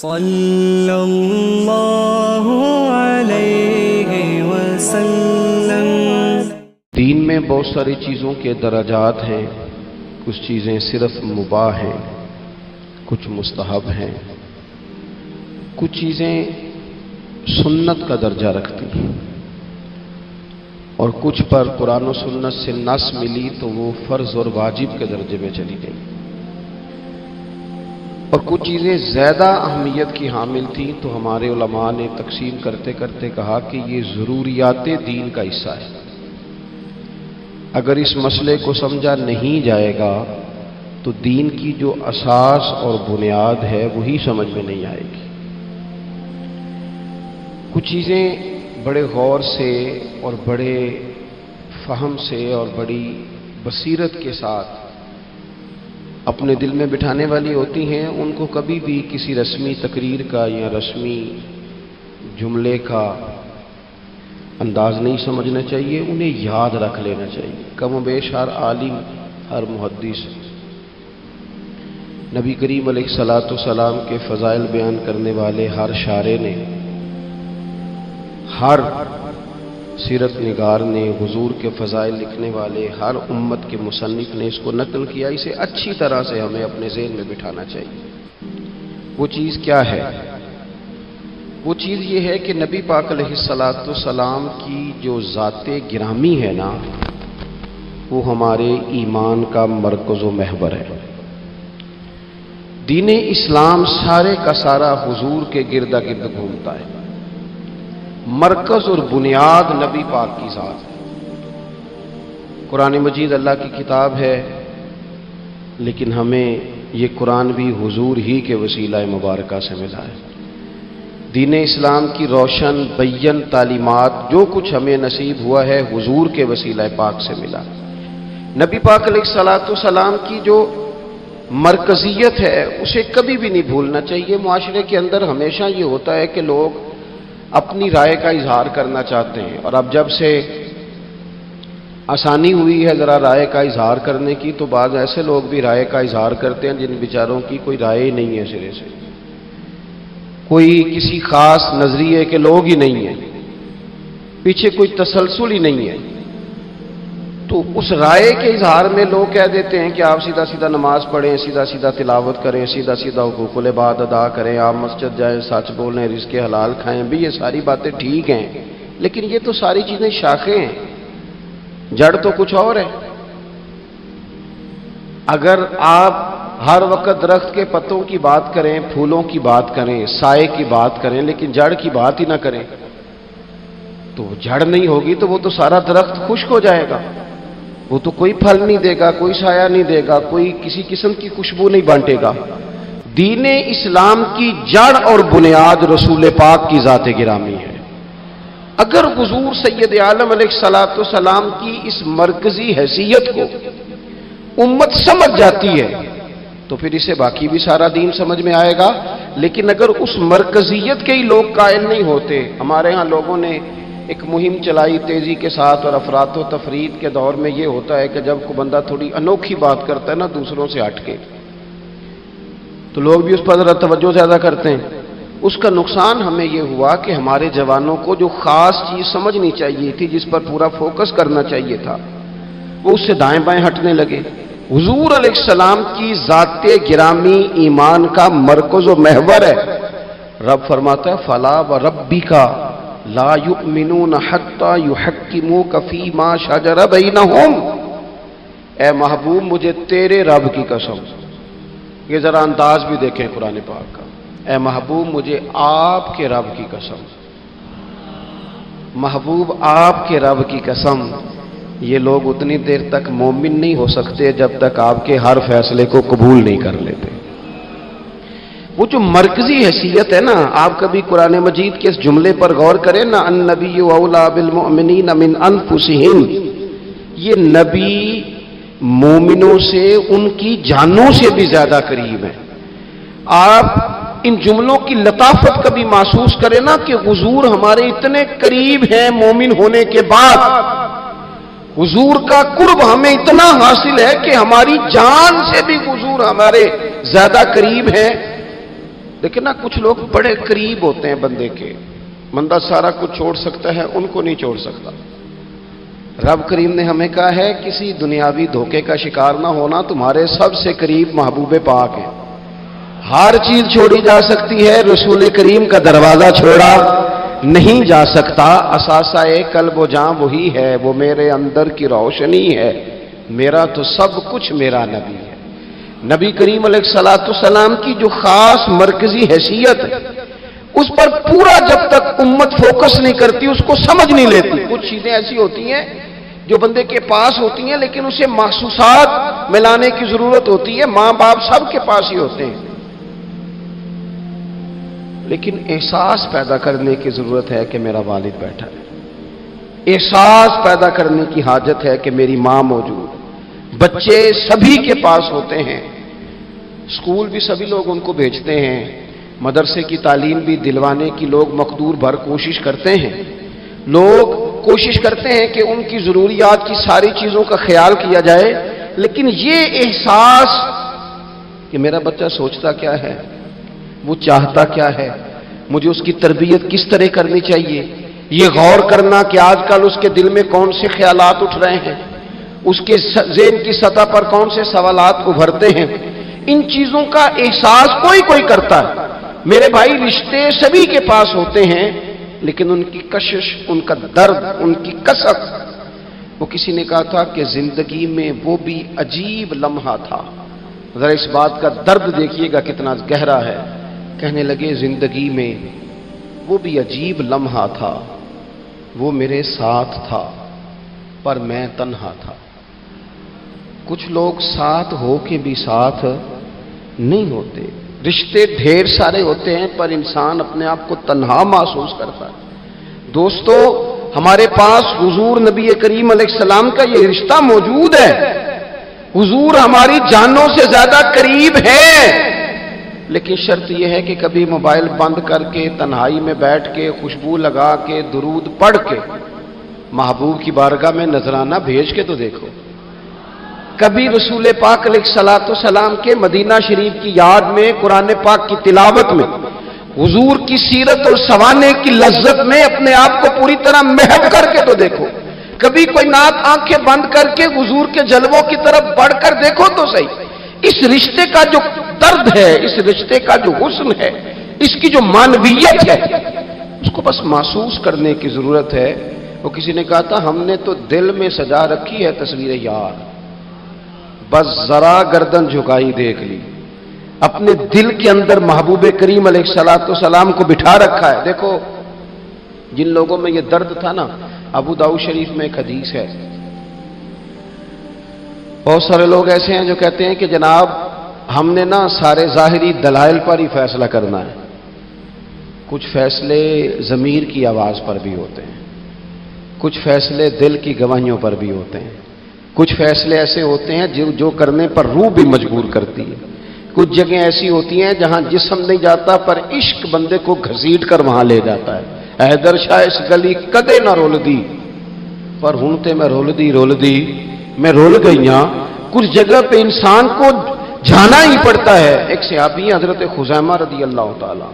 صلی اللہ علیہ وسلم۔ دین میں بہت ساری چیزوں کے درجات ہیں، کچھ چیزیں صرف مباح ہیں، کچھ مستحب ہیں، کچھ چیزیں سنت کا درجہ رکھتی ہیں، اور کچھ پر قرآن و سنت سے نص ملی تو وہ فرض اور واجب کے درجے میں چلی گئی، اور کچھ چیزیں زیادہ اہمیت کی حامل تھیں تو ہمارے علماء نے تقسیم کرتے کرتے کہا کہ یہ ضروریات دین کا حصہ ہے۔ اگر اس مسئلے کو سمجھا نہیں جائے گا تو دین کی جو اساس اور بنیاد ہے وہی سمجھ میں نہیں آئے گی۔ کچھ چیزیں بڑے غور سے اور بڑے فہم سے اور بڑی بصیرت کے ساتھ اپنے دل میں بٹھانے والی ہوتی ہیں، ان کو کبھی بھی کسی رسمی تقریر کا یا رسمی جملے کا انداز نہیں سمجھنا چاہیے، انہیں یاد رکھ لینا چاہیے۔ کم و بیش ہر عالم، ہر محدث نبی کریم علیہ الصلوۃ والسلام کے فضائل بیان کرنے والے ہر شارع نے، ہر سیرت نگار نے، حضور کے فضائل لکھنے والے ہر امت کے مصنف نے اس کو نقل کیا۔ اسے اچھی طرح سے ہمیں اپنے ذہن میں بٹھانا چاہیے۔ وہ چیز کیا ہے؟ وہ چیز یہ ہے کہ نبی پاک علیہ الصلوۃ والسلام کی جو ذات گرامی ہے نا، وہ ہمارے ایمان کا مرکز و محور ہے۔ دین اسلام سارے کا سارا حضور کے گرد گرد گھومتا ہے۔ مرکز اور بنیاد نبی پاک کی ذات ہے۔ قرآن مجید اللہ کی کتاب ہے، لیکن ہمیں یہ قرآن بھی حضور ہی کے وسیلہ مبارکہ سے ملا ہے۔ دین اسلام کی روشن بین تعلیمات جو کچھ ہمیں نصیب ہوا ہے حضور کے وسیلہ پاک سے ملا۔ نبی پاک علیہ الصلوۃ والسلام کی جو مرکزیت ہے اسے کبھی بھی نہیں بھولنا چاہیے۔ معاشرے کے اندر ہمیشہ یہ ہوتا ہے کہ لوگ اپنی رائے کا اظہار کرنا چاہتے ہیں، اور اب جب سے آسانی ہوئی ہے ذرا رائے کا اظہار کرنے کی، تو بعض ایسے لوگ بھی رائے کا اظہار کرتے ہیں جن بیچاروں کی کوئی رائے ہی نہیں ہے، سرے سے کوئی کسی خاص نظریے کے لوگ ہی نہیں ہیں، پیچھے کوئی تسلسل ہی نہیں ہے۔ تو اس رائے کے اظہار میں لوگ کہہ دیتے ہیں کہ آپ سیدھا سیدھا نماز پڑھیں، سیدھا سیدھا تلاوت کریں، سیدھا سیدھا حقوق العباد ادا کریں، آپ مسجد جائیں، سچ بولیں، رزق حلال کھائیں۔ بھی یہ ساری باتیں ٹھیک ہیں، لیکن یہ تو ساری چیزیں شاخیں ہیں، جڑ تو کچھ اور ہے۔ اگر آپ ہر وقت درخت کے پتوں کی بات کریں، پھولوں کی بات کریں، سائے کی بات کریں، لیکن جڑ کی بات ہی نہ کریں تو جڑ نہیں ہوگی تو وہ تو سارا درخت خشک ہو جائے گا، وہ تو کوئی پھل نہیں دے گا، کوئی سایہ نہیں دے گا، کوئی کسی قسم کی خوشبو نہیں بانٹے گا۔ دین اسلام کی جڑ اور بنیاد رسول پاک کی ذات گرامی ہے۔ اگر حضور سید عالم علیہ الصلوۃ والسلام کی اس مرکزی حیثیت کو امت سمجھ جاتی ہے تو پھر اسے باقی بھی سارا دین سمجھ میں آئے گا۔ لیکن اگر اس مرکزیت کے ہی لوگ قائل نہیں ہوتے، ہمارے ہاں لوگوں نے ایک مہم چلائی تیزی کے ساتھ، اور افراط و تفرید کے دور میں یہ ہوتا ہے کہ جب کوئی بندہ تھوڑی انوکھی بات کرتا ہے نا دوسروں سے ہٹ کے، تو لوگ بھی اس پر ذرا توجہ زیادہ کرتے ہیں۔ اس کا نقصان ہمیں یہ ہوا کہ ہمارے جوانوں کو جو خاص چیز سمجھنی چاہیے تھی، جس پر پورا فوکس کرنا چاہیے تھا، وہ اس سے دائیں بائیں ہٹنے لگے۔ حضور علیہ السلام کی ذات گرامی ایمان کا مرکز و محور ہے۔ رب فرماتا ہے فلا وربک لا یؤمنون حتی یحکموک فیما شجر بینہم۔ اے محبوب مجھے تیرے رب کی قسم، یہ ذرا انداز بھی دیکھیں قرآن پاک کا، اے محبوب مجھے آپ کے رب کی قسم، محبوب آپ کے رب کی قسم، یہ لوگ اتنی دیر تک مومن نہیں ہو سکتے جب تک آپ کے ہر فیصلے کو قبول نہیں کر لیتے۔ وہ جو مرکزی حیثیت ہے نا، آپ کبھی قرآن مجید کے اس جملے پر غور کریں نا، النبی اولی بالمؤمنین من انفسہم، یہ نبی مومنوں سے ان کی جانوں سے بھی زیادہ قریب ہیں۔ آپ ان جملوں کی لطافت کبھی محسوس کریں نا کہ حضور ہمارے اتنے قریب ہیں مومن ہونے کے بعد، حضور کا قرب ہمیں اتنا حاصل ہے کہ ہماری جان سے بھی حضور ہمارے زیادہ قریب ہیں۔ لیکن نا کچھ لوگ بڑے قریب ہوتے ہیں بندے کے، بندہ سارا کچھ چھوڑ سکتا ہے، ان کو نہیں چھوڑ سکتا۔ رب کریم نے ہمیں کہا ہے کسی دنیاوی دھوکے کا شکار نہ ہونا، تمہارے سب سے قریب محبوب پاک ہیں۔ ہر چیز چھوڑی جا سکتی ہے، رسول کریم کا دروازہ چھوڑا نہیں جا سکتا۔ اثاثہ قلب و جاں وہی ہے، وہ میرے اندر کی روشنی ہے، میرا تو سب کچھ میرا نبی ہے۔ نبی کریم علیہ الصلوۃ والسلام کی جو خاص مرکزی حیثیت ہے، اس پر پورا جب تک امت فوکس نہیں کرتی، اس کو سمجھ نہیں لیتی۔ کچھ چیزیں ایسی ہوتی ہیں جو بندے کے پاس ہوتی ہیں، لیکن اسے محسوسات ملانے کی ضرورت ہوتی ہے۔ ماں باپ سب کے پاس ہی ہوتے ہیں، لیکن احساس پیدا کرنے کی ضرورت ہے کہ میرا والد بیٹھا ہے، احساس پیدا کرنے کی حاجت ہے کہ میری ماں موجود ہے۔ بچے سبھی کے پاس ہوتے ہیں، اسکول بھی سبھی لوگ ان کو بھیجتے ہیں، مدرسے کی تعلیم بھی دلوانے کی لوگ مقدور بھر کوشش کرتے ہیں۔ لوگ کوشش کرتے ہیں کہ ان کی ضروریات کی ساری چیزوں کا خیال کیا جائے، لیکن یہ احساس کہ میرا بچہ سوچتا کیا ہے، وہ چاہتا کیا ہے، مجھے اس کی تربیت کس طرح کرنی چاہیے، یہ غور کرنا کہ آج کل اس کے دل میں کون سے خیالات اٹھ رہے ہیں، اس کے ذہن کی سطح پر کون سے سوالات ابھرتے ہیں، ان چیزوں کا احساس کوئی کوئی کرتا ہے۔ میرے بھائی رشتے سبھی کے پاس ہوتے ہیں، لیکن ان کی کشش، ان کا درد، ان کی کسر، وہ کسی نے کہا تھا کہ زندگی میں وہ بھی عجیب لمحہ تھا، ذرا اس بات کا درد دیکھیے گا کتنا گہرا ہے۔ کہنے لگے زندگی میں وہ بھی عجیب لمحہ تھا، وہ میرے ساتھ تھا پر میں تنہا تھا۔ کچھ لوگ ساتھ ہو کے بھی ساتھ نہیں ہوتے، رشتے ڈھیر سارے ہوتے ہیں پر انسان اپنے آپ کو تنہا محسوس کرتا ہے۔ دوستو، ہمارے پاس حضور نبی کریم علیہ السلام کا یہ رشتہ موجود ہے، حضور ہماری جانوں سے زیادہ قریب ہے، لیکن شرط یہ ہے کہ کبھی موبائل بند کر کے تنہائی میں بیٹھ کے خوشبو لگا کے درود پڑھ کے محبوب کی بارگاہ میں نذرانہ بھیج کے تو دیکھو۔ کبھی رسول پاک علیہ الصلوۃ والسلام کے مدینہ شریف کی یاد میں، قرآن پاک کی تلاوت میں، حضور کی سیرت اور سوانے کی لذت میں اپنے آپ کو پوری طرح محو کر کے تو دیکھو۔ کبھی کوئی نعت آنکھیں بند کر کے حضور کے جلووں کی طرف بڑھ کر دیکھو تو صحیح۔ اس رشتے کا جو درد ہے، اس رشتے کا جو حسن ہے، اس کی جو معنویت ہے، اس کو بس محسوس کرنے کی ضرورت ہے۔ وہ کسی نے کہا تھا ہم نے تو دل میں سجا رکھی ہے تصویر یار، بس ذرا گردن جھکائی دیکھ لی، اپنے دل کے اندر محبوب کریم علیہ الصلوۃ والسلام کو بٹھا رکھا ہے۔ دیکھو جن لوگوں میں یہ درد تھا نا، ابو داؤد شریف میں ایک حدیث ہے، بہت سارے لوگ ایسے ہیں جو کہتے ہیں کہ جناب ہم نے نا سارے ظاہری دلائل پر ہی فیصلہ کرنا ہے، کچھ فیصلے ضمیر کی آواز پر بھی ہوتے ہیں، کچھ فیصلے دل کی گواہیوں پر بھی ہوتے ہیں، کچھ فیصلے ایسے ہوتے ہیں جو کرنے پر روح بھی مجبور کرتی ہے، کچھ جگہیں ایسی ہوتی ہیں جہاں جسم نہیں جاتا پر عشق بندے کو گھسیٹ کر وہاں لے جاتا ہے۔ حیدر شاہ اس گلی کدے نہ رول دی، پر ہوں تے میں رول دی میں رول گئیاں۔ کچھ جگہ پہ انسان کو جانا ہی پڑتا ہے۔ ایک صحابی حضرت خزیمہ رضی اللہ تعالی،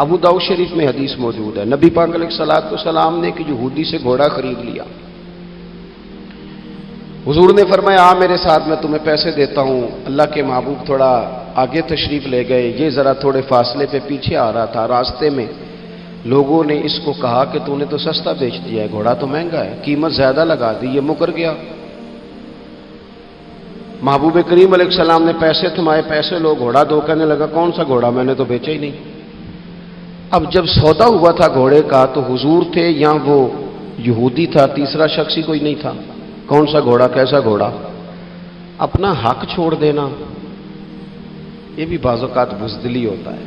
ابو داؤد شریف میں حدیث موجود ہے، نبی پاک علیہ الصلوۃ والسلام نے کہ یہودی سے گھوڑا خرید لیا، حضور نے فرمایا آ میرے ساتھ، میں تمہیں پیسے دیتا ہوں۔ اللہ کے محبوب تھوڑا آگے تشریف لے گئے، یہ ذرا تھوڑے فاصلے پہ پیچھے آ رہا تھا، راستے میں لوگوں نے اس کو کہا کہ تو نے تو سستا بیچ دیا ہے، گھوڑا تو مہنگا ہے، قیمت زیادہ لگا دی، یہ مکر گیا۔ محبوب کریم علیہ السلام نے پیسے تمہارے پیسے لو، گھوڑا دو، کہنے لگا کون سا گھوڑا، میں نے تو بیچا ہی نہیں۔ اب جب سودا ہوا تھا گھوڑے کا تو حضور تھے یا وہ یہودی تھا، تیسرا شخص ہی کوئی نہیں تھا، کون سا گھوڑا، کیسا گھوڑا۔ اپنا حق چھوڑ دینا یہ بھی بعض اوقات بزدلی ہوتا ہے۔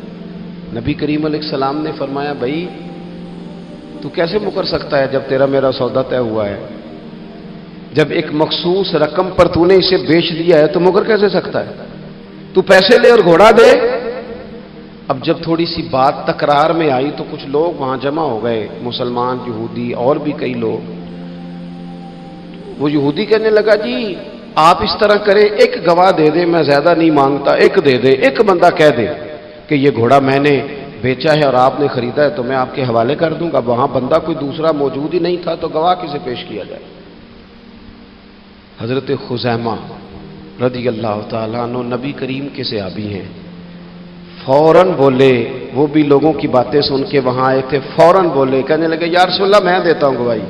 نبی کریم علیہ السلام نے فرمایا بھائی تو کیسے مکر سکتا ہے جب تیرا میرا سودا طے ہوا ہے، جب ایک مخصوص رقم پر تو نے اسے بیچ دیا ہے تو مکر کیسے سکتا ہے، تو پیسے لے اور گھوڑا دے۔ اب جب تھوڑی سی بات تکرار میں آئی تو کچھ لوگ وہاں جمع ہو گئے، مسلمان، یہودی اور بھی کئی لوگ۔ وہ یہودی کہنے لگا جی آپ اس طرح کریں، ایک گواہ دے دے، میں زیادہ نہیں مانگتا، ایک دے دے، ایک بندہ کہہ دے۔ کہ یہ گھوڑا میں نے بیچا ہے اور آپ نے خریدا ہے تو میں آپ کے حوالے کر دوں گا. وہاں بندہ کوئی دوسرا موجود ہی نہیں تھا تو گواہ کسے پیش کیا جائے؟ حضرت خزیمہ رضی اللہ تعالیٰ عنہ نبی کریم کے صحابی ہیں. فوراً بولے، وہ بھی لوگوں کی باتیں سن کے وہاں آئے تھے، فوراً بولے، کہنے لگے یا رسول اللہ میں دیتا ہوں گواہی.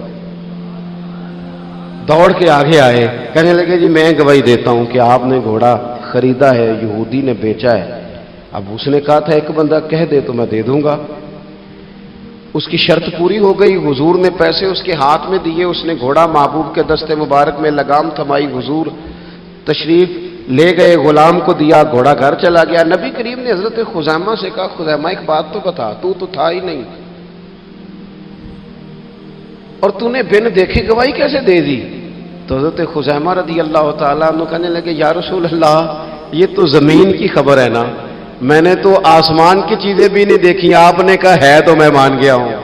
دوڑ کے آگے آئے، کہنے لگے جی میں گواہی دیتا ہوں کہ آپ نے گھوڑا خریدا ہے، یہودی نے بیچا ہے. اب اس نے کہا تھا ایک بندہ کہہ دے تو میں دے دوں گا. اس کی شرط پوری ہو گئی. حضور نے پیسے اس کے ہاتھ میں دیے، اس نے گھوڑا محبوب کے دستے مبارک میں لگام تھمائی، حضور تشریف لے گئے، غلام کو دیا، گھوڑا گھر چلا گیا. نبی کریم نے حضرت خزیمہ سے کہا خزیمہ ایک بات تو بتا، تو تھا ہی نہیں اور تو نے بن دیکھے گواہی کیسے دے دی؟ تو حضرت خزیمہ رضی اللہ تعالیٰ عنہ کہنے لگے یا رسول اللہ یہ تو زمین کی خبر ہے نا، میں نے تو آسمان کی چیزیں بھی نہیں دیکھی، آپ نے کہا ہے تو میں مان گیا ہوں.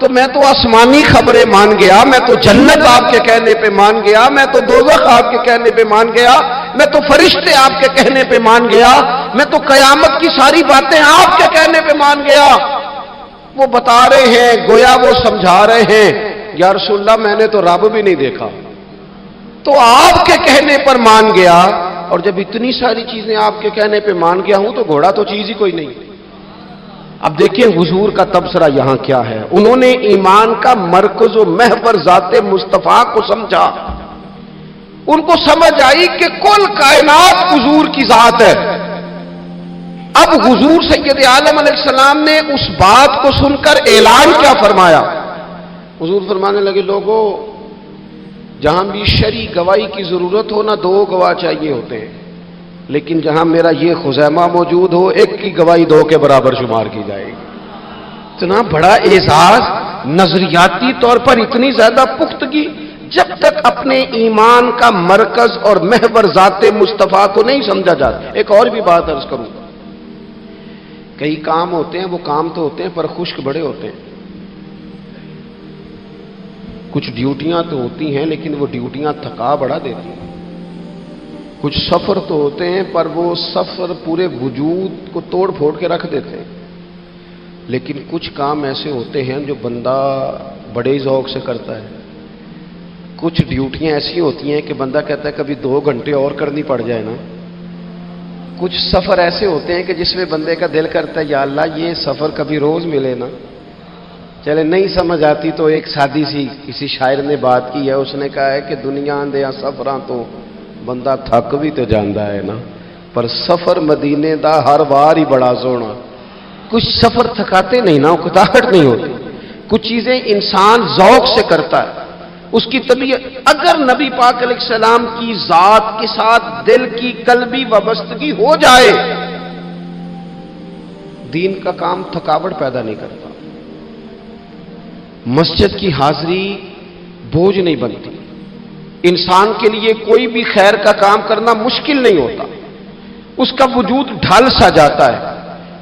تو میں تو آسمانی خبریں مان گیا، میں تو جنت آپ کے کہنے پہ مان گیا، میں تو دوزخ آپ کے کہنے پہ مان گیا، میں تو فرشتے آپ کے کہنے پہ مان گیا، میں تو قیامت کی ساری باتیں آپ کے کہنے پہ مان گیا. وہ بتا رہے ہیں، گویا وہ سمجھا رہے ہیں یا رسول اللہ میں نے تو رب بھی نہیں دیکھا، تو آپ کے کہنے پر مان گیا. اور جب اتنی ساری چیزیں آپ کے کہنے پہ مان گیا ہوں تو گھوڑا تو چیز ہی کوئی نہیں. اب دیکھیں حضور کا تبصرہ یہاں کیا ہے. انہوں نے ایمان کا مرکز و محور ذات مصطفیٰ کو سمجھا. ان کو سمجھ آئی کہ کل کائنات حضور کی ذات ہے. اب حضور سید عالم علیہ السلام نے اس بات کو سن کر اعلان کیا فرمایا؟ حضور فرمانے لگے لوگوں جہاں بھی شرعی گواہی کی ضرورت ہو نہ دو گواہ چاہیے ہوتے ہیں، لیکن جہاں میرا یہ خزیمہ موجود ہو ایک کی گواہی دو کے برابر شمار کی جائے گی. اتنا بڑا اعزاز، نظریاتی طور پر اتنی زیادہ پختگی. جب تک اپنے ایمان کا مرکز اور محور ذات مصطفیٰ کو نہیں سمجھا جاتا. ایک اور بھی بات عرض کروں، کئی کام ہوتے ہیں وہ کام تو ہوتے ہیں پر خشک بڑے ہوتے ہیں. کچھ ڈیوٹیاں تو ہوتی ہیں لیکن وہ ڈیوٹیاں تھکا بڑا دیتی ہیں. کچھ سفر تو ہوتے ہیں پر وہ سفر پورے وجود کو توڑ پھوڑ کے رکھ دیتے ہیں. لیکن کچھ کام ایسے ہوتے ہیں جو بندہ بڑے ذوق سے کرتا ہے. کچھ ڈیوٹیاں ایسی ہوتی ہیں کہ بندہ کہتا ہے کبھی 2 گھنٹے اور کرنی پڑ جائے نا. کچھ سفر ایسے ہوتے ہیں کہ جس میں بندے کا دل کرتا ہے یا اللہ یہ سفر کبھی روز ملے نا. چلے نہیں سمجھ آتی تو ایک سادی سی کسی شاعر نے بات کی ہے. اس نے کہا ہے کہ دنیا دیا سفراں تو بندہ تھک بھی تو جاندا ہے نا، پر سفر مدینے دا ہر بار ہی بڑا سونا. کچھ سفر تھکاتے نہیں نا، اکتاہٹ نہیں ہوتی. کچھ چیزیں انسان ذوق سے کرتا ہے. اس کی طبیعت اگر نبی پاک علیہ السلام کی ذات کے ساتھ دل کی قلبی وابستگی ہو جائے، دین کا کام تھکاوٹ پیدا نہیں کرتا. مسجد کی حاضری بوجھ نہیں بنتی. انسان کے لیے کوئی بھی خیر کا کام کرنا مشکل نہیں ہوتا. اس کا وجود ڈھل سا جاتا ہے.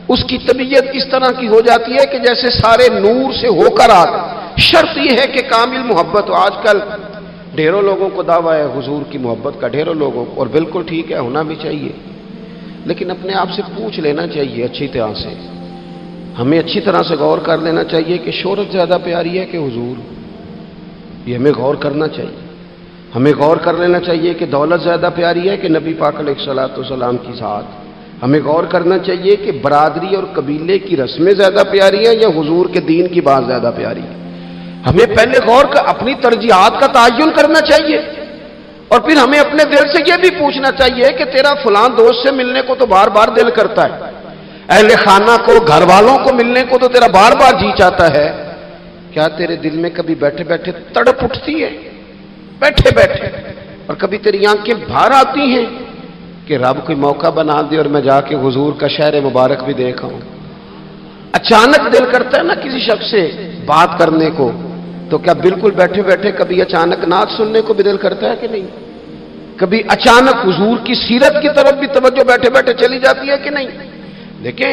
اس کی طبیعت اس طرح کی ہو جاتی ہے کہ جیسے سارے نور سے ہو کر آتا. شرط یہ ہے کہ کامل محبت ہو. آج کل ڈھیروں لوگوں کو دعویٰ ہے حضور کی محبت کا، ڈھیروں لوگوں کو، اور بالکل ٹھیک ہے ہونا بھی چاہیے. لیکن اپنے آپ سے پوچھ لینا چاہیے اچھی طرح سے، ہمیں اچھی طرح سے غور کر لینا چاہیے کہ شہرت زیادہ پیاری ہے کہ حضور؟ یہ ہمیں غور کرنا چاہیے. ہمیں غور کر لینا چاہیے کہ دولت زیادہ پیاری ہے کہ نبی پاک علیہ الصلوۃ والسلام کی ذات؟ ہمیں غور کرنا چاہیے کہ برادری اور قبیلے کی رسمیں زیادہ پیاری ہیں یا حضور کے دین کی بات زیادہ پیاری ہے؟ ہمیں پہلے غور کر اپنی ترجیحات کا تعین کرنا چاہیے، اور پھر ہمیں اپنے دل سے یہ بھی پوچھنا چاہیے کہ تیرا فلاں دوست سے ملنے کو تو بار بار دل کرتا ہے، اہل خانہ کو، گھر والوں کو ملنے کو تو تیرا بار بار جی چاہتا ہے، کیا تیرے دل میں کبھی بیٹھے بیٹھے تڑپ اٹھتی ہے؟ بیٹھے بیٹھے، اور کبھی تیری آنکھیں باہر آتی ہیں کہ رب کوئی موقع بنا دے اور میں جا کے حضور کا شہر مبارک بھی دیکھا ہوں؟ اچانک دل کرتا ہے نا کسی شخص سے بات کرنے کو، تو کیا بالکل بیٹھے بیٹھے کبھی اچانک نعت سننے کو بھی دل کرتا ہے کہ نہیں؟ کبھی اچانک حضور کی سیرت کی طرف بھی توجہ بیٹھے بیٹھے چلی جاتی ہے کہ نہیں؟ دیکھیں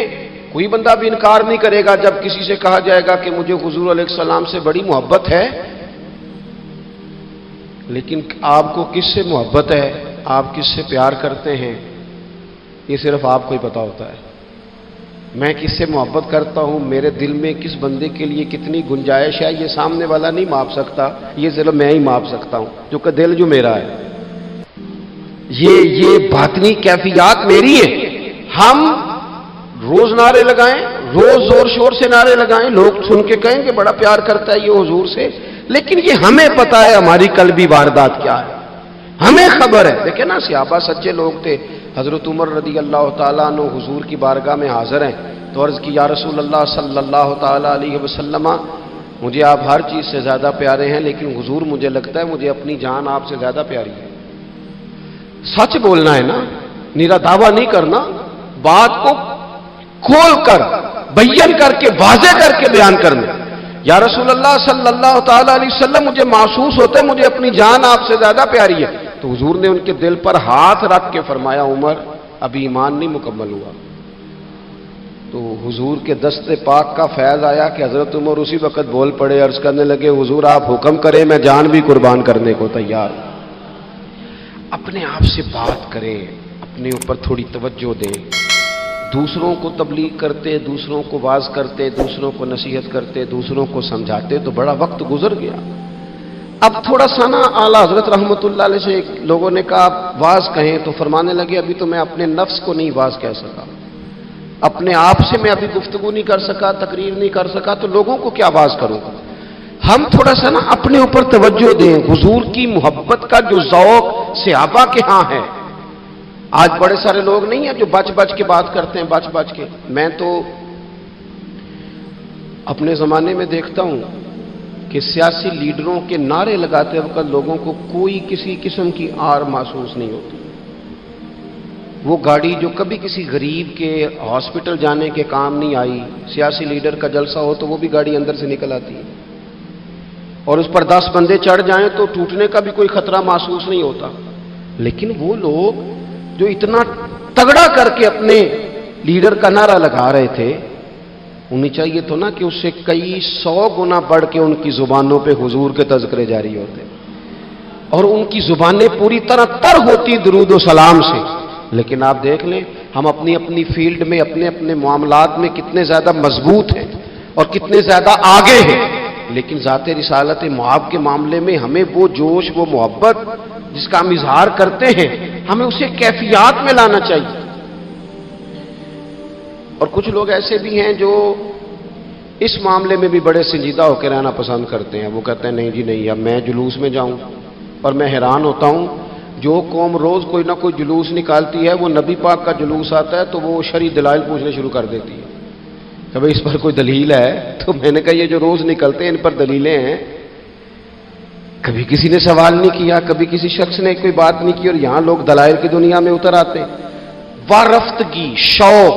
کوئی بندہ بھی انکار نہیں کرے گا جب کسی سے کہا جائے گا کہ مجھے حضور علیہ السلام سے بڑی محبت ہے. لیکن آپ کو کس سے محبت ہے، آپ کس سے پیار کرتے ہیں، یہ صرف آپ کو ہی پتا ہوتا ہے. میں کس سے محبت کرتا ہوں، میرے دل میں کس بندے کے لیے کتنی گنجائش ہے، یہ سامنے والا نہیں ماپ سکتا، یہ صرف میں ہی ماپ سکتا ہوں، جو کہ دل جو میرا ہے، یہ باطنی کیفیات میری ہے۔ ہم روز نعرے لگائیں، روز زور شور سے نعرے لگائیں، لوگ سن کے کہیں کہ بڑا پیار کرتا ہے یہ حضور سے، لیکن یہ ہمیں پتا ہے ہماری قلبی واردات کیا ہے، ہمیں خبر ہے۔ دیکھیں نا، صحابہ سچے لوگ تھے، حضرت عمر رضی اللہ تعالیٰ عنہ حضور کی بارگاہ میں حاضر ہیں تو عرض کی، یا رسول اللہ صلی اللہ تعالیٰ علیہ وسلم، مجھے آپ ہر چیز سے زیادہ پیارے ہیں، لیکن حضور مجھے لگتا ہے مجھے اپنی جان آپ سے زیادہ پیاری ہے۔ سچ بولنا ہے نا، نیرا دعویٰ نہیں کرنا، بات کو کھول کر بیان کر کے واضح کر کے بیان کرنا۔ یا رسول اللہ صلی اللہ تعالیٰ علیہ وسلم، مجھے محسوس ہوتا ہے مجھے اپنی جان آپ سے زیادہ پیاری ہے، تو حضور نے ان کے دل پر ہاتھ رکھ کے فرمایا، عمر ابھی ایمان نہیں مکمل ہوا۔ تو حضور کے دست پاک کا فیض آیا کہ حضرت عمر اسی وقت بول پڑے، عرض کرنے لگے، حضور آپ حکم کریں، میں جان بھی قربان کرنے کو تیار ہوں۔ اپنے آپ سے بات کریں، اپنے اوپر تھوڑی توجہ دیں، دوسروں کو تبلیغ کرتے، دوسروں کو واعظ کرتے، دوسروں کو نصیحت کرتے، دوسروں کو سمجھاتے تو بڑا وقت گزر گیا۔ اب تھوڑا سا نا اعلیٰ حضرت رحمۃ اللہ علیہ سے لوگوں نے کہا آپ واعظ کہیں، تو فرمانے لگے ابھی تو میں اپنے نفس کو نہیں واعظ کہہ سکا، اپنے آپ سے میں ابھی گفتگو نہیں کر سکا، تقریر نہیں کر سکا، تو لوگوں کو کیا واعظ کروں گا۔ ہم تھوڑا سا نا اپنے اوپر توجہ دیں، حضور کی محبت کا جو ذوق صحابہ کے ہاں ہے۔ آج بڑے سارے لوگ نہیں ہیں جو بچ بچ کے بات کرتے ہیں، بچ بچ کے۔ میں تو اپنے زمانے میں دیکھتا ہوں کہ سیاسی لیڈروں کے نعرے لگاتے وقت لوگوں کو کوئی کسی قسم کی آر محسوس نہیں ہوتی۔ وہ گاڑی جو کبھی کسی غریب کے ہاسپٹل جانے کے کام نہیں آئی، سیاسی لیڈر کا جلسہ ہو تو وہ بھی گاڑی اندر سے نکل آتی ہے، اور اس پر 10 بندے چڑھ جائیں تو ٹوٹنے کا بھی کوئی خطرہ محسوس نہیں ہوتا۔ لیکن وہ لوگ جو اتنا تگڑا کر کے اپنے لیڈر کا نعرہ لگا رہے تھے، انہیں چاہیے تو نا کہ اس سے کئی 100 گنا بڑھ کے ان کی زبانوں پہ حضور کے تذکرے جاری ہوتے، اور ان کی زبانیں پوری طرح تر ہوتی درود و سلام سے۔ لیکن آپ دیکھ لیں ہم اپنی اپنی فیلڈ میں، اپنے اپنے معاملات میں کتنے زیادہ مضبوط ہیں اور کتنے زیادہ آگے ہیں، لیکن ذات رسالت معاب کے معاملے میں ہمیں وہ جوش، وہ محبت جس کا ہم اظہار کرتے ہیں، ہمیں اسے کیفیات میں لانا چاہیے۔ اور کچھ لوگ ایسے بھی ہیں جو اس معاملے میں بھی بڑے سنجیدہ ہو کے رہنا پسند کرتے ہیں۔ وہ کہتے ہیں نہیں جی نہیں، اب میں جلوس میں جاؤں۔ اور میں حیران ہوتا ہوں، جو قوم روز کوئی نہ کوئی جلوس نکالتی ہے، وہ نبی پاک کا جلوس آتا ہے تو وہ شرعی دلائل پوچھنے شروع کر دیتی ہے کہ بھئی اس پر کوئی دلیل ہے؟ تو میں نے کہا یہ جو روز نکلتے ہیں ان پر دلیلیں ہیں؟ کبھی کسی نے سوال نہیں کیا، کبھی کسی شخص نے کوئی بات نہیں کی، اور یہاں لوگ دلائل کی دنیا میں اتر آتے ہیں۔ وارفتگی، شوق،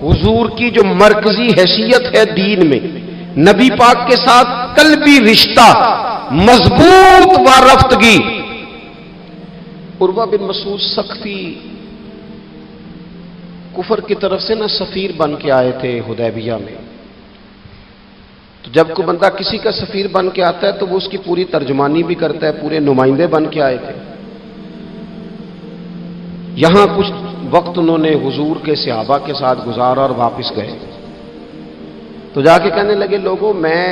حضور کی جو مرکزی حیثیت ہے دین میں، نبی پاک کے ساتھ قلبی رشتہ، مضبوط وارفتگی۔ عروہ بن مسعود ثقفی کفر کی طرف سے نہ سفیر بن کے آئے تھے حدیبیہ میں، تو جب کوئی بندہ کسی کا سفیر بن کے آتا ہے تو وہ اس کی پوری ترجمانی بھی کرتا ہے، پورے نمائندے بن کے آئے تھے۔ یہاں کچھ وقت انہوں نے حضور کے صحابہ کے ساتھ گزارا اور واپس گئے، تو جا کے کہنے لگے لوگوں میں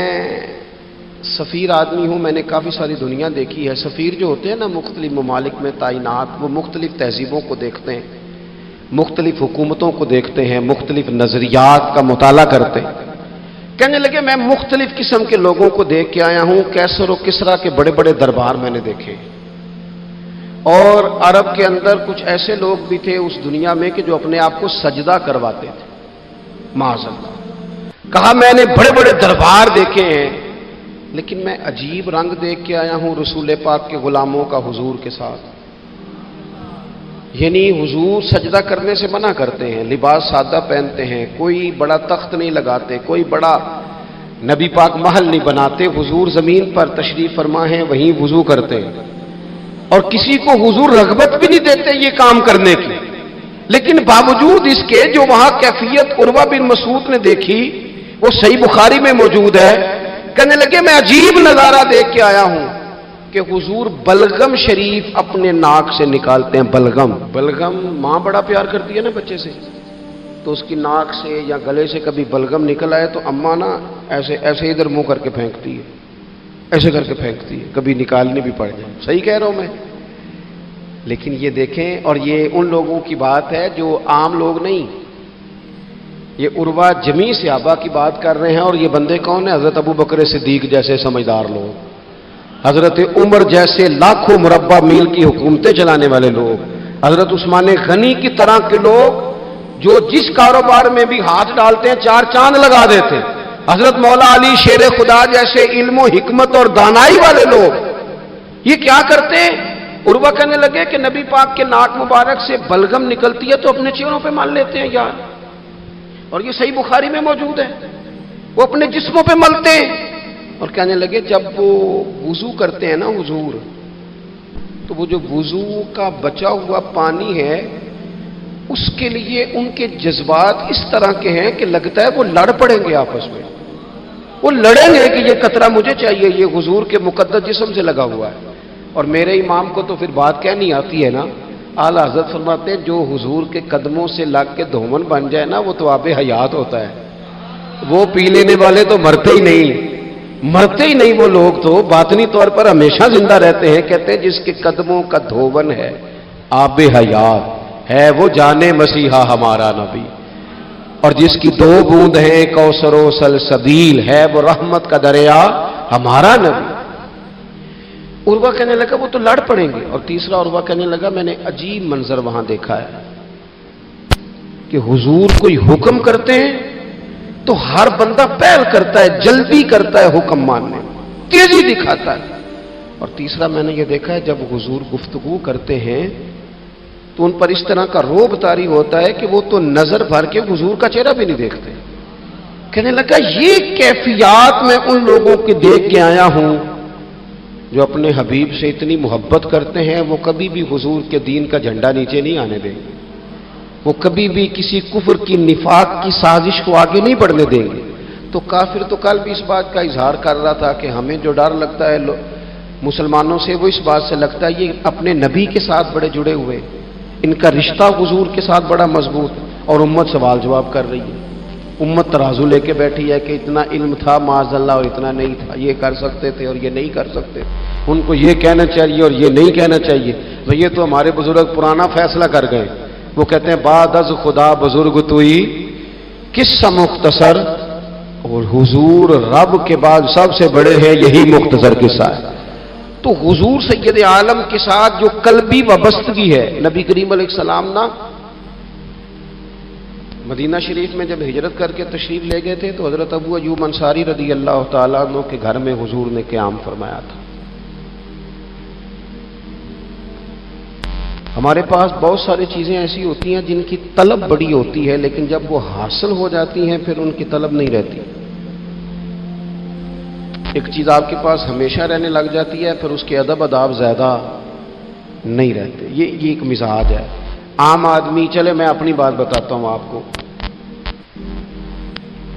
سفیر آدمی ہوں، میں نے کافی ساری دنیا دیکھی ہے۔ سفیر جو ہوتے ہیں نا مختلف ممالک میں تعینات، وہ مختلف تہذیبوں کو دیکھتے ہیں، مختلف حکومتوں کو دیکھتے ہیں، مختلف نظریات کا مطالعہ کرتے ہیں۔ کہنے لگے میں مختلف قسم کے لوگوں کو دیکھ کے آیا ہوں، کیسر و کسریٰ کے بڑے بڑے دربار میں نے دیکھے، اور عرب کے اندر کچھ ایسے لوگ بھی تھے اس دنیا میں کہ جو اپنے آپ کو سجدہ کرواتے تھے، معاذ اللہ۔ کہا میں نے بڑے بڑے دربار دیکھے ہیں، لیکن میں عجیب رنگ دیکھ کے آیا ہوں رسول پاک کے غلاموں کا حضور کے ساتھ۔ یعنی حضور سجدہ کرنے سے منع کرتے ہیں، لباس سادہ پہنتے ہیں، کوئی بڑا تخت نہیں لگاتے، کوئی بڑا نبی پاک محل نہیں بناتے، حضور زمین پر تشریف فرما ہیں وہیں وضو کرتے ہیں، اور کسی کو حضور رغبت بھی نہیں دیتے یہ کام کرنے کی۔ لیکن باوجود اس کے جو وہاں کیفیت عروہ بن مسعود نے دیکھی وہ صحیح بخاری میں موجود ہے۔ کہنے لگے میں عجیب نظارہ دیکھ کے آیا ہوں کہ حضور بلغم شریف اپنے ناک سے نکالتے ہیں۔ بلغم، بلغم ماں بڑا پیار کرتی ہے نا بچے سے، تو اس کی ناک سے یا گلے سے کبھی بلغم نکل آئے تو اماں نا ایسے ایسے ادھر منہ کر کے پھینکتی ہے، ایسے کر کے پھینکتی ہے، کبھی نکالنی بھی پڑ جائے. صحیح کہہ رہا ہوں میں؟ لیکن یہ دیکھیں، اور یہ ان لوگوں کی بات ہے جو عام لوگ نہیں، یہ عروا جمیع صحابہ کی بات کر رہے ہیں. اور یہ بندے کون ہیں؟ حضرت ابو بکر صدیق جیسے سمجھدار لوگ، حضرت عمر جیسے لاکھوں مربع میل کی حکومتیں چلانے والے لوگ، حضرت عثمان غنی کی طرح کے لوگ جو جس کاروبار میں بھی ہاتھ ڈالتے ہیں 4 چاند لگا دیتے. حضرت مولا علی شیر خدا جیسے علم و حکمت اور دانائی والے لوگ یہ کیا کرتے؟ عروہ کہنے لگے کہ نبی پاک کے ناک مبارک سے بلغم نکلتی ہے تو اپنے چہروں پہ مل لیتے ہیں یار. اور یہ صحیح بخاری میں موجود ہے، وہ اپنے جسموں پہ ملتے ہیں. اور کہنے لگے جب وہ وضو کرتے ہیں نا حضور، تو وہ جو وضو کا بچا ہوا پانی ہے اس کے لیے ان کے جذبات اس طرح کے ہیں کہ لگتا ہے وہ لڑ پڑیں گے آپس میں، وہ لڑیں گے کہ یہ قطرہ مجھے چاہیے، یہ حضور کے مقدس جسم سے لگا ہوا ہے. اور میرے امام کو تو پھر بات کہنی آتی ہے نا. اعلیٰ حضرت فرماتے ہیں جو حضور کے قدموں سے لگ کے دھومن بن جائے نا وہ تو آب حیات ہوتا ہے. وہ پی لینے والے تو مرتے ہی نہیں وہ لوگ تو باطنی طور پر ہمیشہ زندہ رہتے ہیں. کہتے ہیں جس کے قدموں کا دھوون ہے آب حیات ہے وہ جانے مسیحا ہمارا نبی، اور جس کی 2 بوند ہیں کوثر و سلسبیل ہے وہ رحمت کا دریا ہمارا نبی. عروہ کہنے لگا وہ تو لڑ پڑیں گے. اور تیسرا عروہ کہنے لگا میں نے عجیب منظر وہاں دیکھا ہے کہ حضور کوئی حکم کرتے ہیں تو ہر بندہ پہل کرتا ہے، جلدی کرتا ہے حکم ماننے، تیزی دکھاتا ہے. اور تیسرا میں نے یہ دیکھا ہے جب حضور گفتگو کرتے ہیں تو ان پر اس طرح کا روب طاری ہوتا ہے کہ وہ تو نظر بھر کے حضور کا چہرہ بھی نہیں دیکھتے. کہنے لگا یہ کیفیات میں ان لوگوں کے دیکھ کے آیا ہوں جو اپنے حبیب سے اتنی محبت کرتے ہیں. وہ کبھی بھی حضور کے دین کا جھنڈا نیچے نہیں آنے دیں گے، وہ کبھی بھی کسی کفر کی نفاق کی سازش کو آگے نہیں بڑھنے دیں گے. تو کافر تو کل بھی اس بات کا اظہار کر رہا تھا کہ ہمیں جو ڈر لگتا ہے مسلمانوں سے وہ اس بات سے لگتا ہے یہ اپنے نبی کے ساتھ بڑے جڑے ہوئے، ان کا رشتہ حضور کے ساتھ بڑا مضبوط، اور امت سوال جواب کر رہی ہے. امت ترازو لے کے بیٹھی ہے کہ اتنا علم تھا معاذ اللہ اور اتنا نہیں تھا، یہ کر سکتے تھے اور یہ نہیں کر سکتے، ان کو یہ کہنا چاہیے اور یہ نہیں کہنا چاہیے. یہ تو ہمارے بزرگ پرانا فیصلہ کر گئے. وہ کہتے ہیں بعد از خدا بزرگ توئی قصہ مختصر، اور حضور رب کے بعد سب سے بڑے ہیں، یہی مختصر قصہ ہے. تو حضور سید عالم کے ساتھ جو قلبی وابستگی ہے، نبی کریم علیہ السلام نا مدینہ شریف میں جب ہجرت کر کے تشریف لے گئے تھے تو حضرت ابو ایوب انصاری رضی اللہ تعالیٰ عنہ کے گھر میں حضور نے قیام فرمایا تھا. ہمارے پاس بہت ساری چیزیں ایسی ہوتی ہیں جن کی طلب بڑی ہوتی ہے لیکن جب وہ حاصل ہو جاتی ہیں پھر ان کی طلب نہیں رہتی. ایک چیز آپ کے پاس ہمیشہ رہنے لگ جاتی ہے پھر اس کے ادب اداب زیادہ نہیں رہتے. یہ ایک مزاج ہے. عام آدمی، چلے میں اپنی بات بتاتا ہوں آپ کو.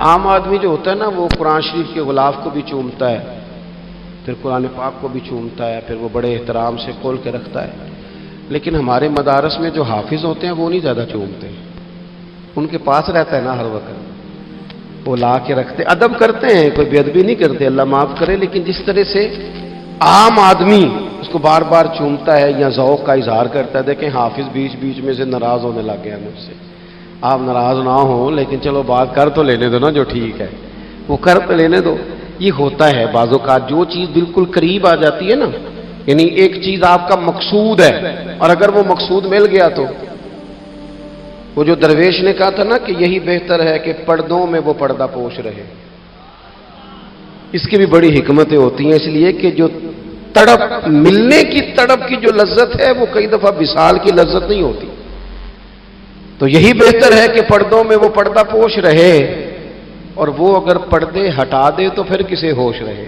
عام آدمی جو ہوتا ہے نا وہ قرآن شریف کے غلاف کو بھی چومتا ہے، پھر قرآن پاک کو بھی چومتا ہے، پھر وہ بڑے احترام سے کھول کے رکھتا ہے. لیکن ہمارے مدارس میں جو حافظ ہوتے ہیں وہ نہیں زیادہ چومتے، ان کے پاس رہتا ہے نا ہر وقت، وہ لا کے رکھتے، ادب کرتے ہیں، کوئی بے ادبی نہیں کرتے، اللہ معاف کرے. لیکن جس طرح سے عام آدمی اس کو بار بار چومتا ہے یا ذوق کا اظہار کرتا ہے. دیکھیں حافظ بیچ بیچ میں سے ناراض ہونے لگ گیا مجھ سے. آپ ناراض نہ ہوں لیکن چلو بات کر تو لینے دو نا، جو ٹھیک ہے وہ کر تو لینے دو. یہ ہوتا ہے بعض اوقات جو چیز بالکل قریب آ جاتی ہے نا، یعنی ایک چیز آپ کا مقصود ہے اور اگر وہ مقصود مل گیا تو وہ جو درویش نے کہا تھا نا کہ یہی بہتر ہے کہ پردوں میں وہ پردہ پوش رہے، اس کی بھی بڑی حکمتیں ہوتی ہیں. اس لیے کہ جو تڑپ، ملنے کی تڑپ کی جو لذت ہے وہ کئی دفعہ وصال کی لذت نہیں ہوتی. تو یہی بہتر ہے کہ پردوں میں وہ پردہ پوش رہے، اور وہ اگر پردے ہٹا دے تو پھر کسے ہوش رہے.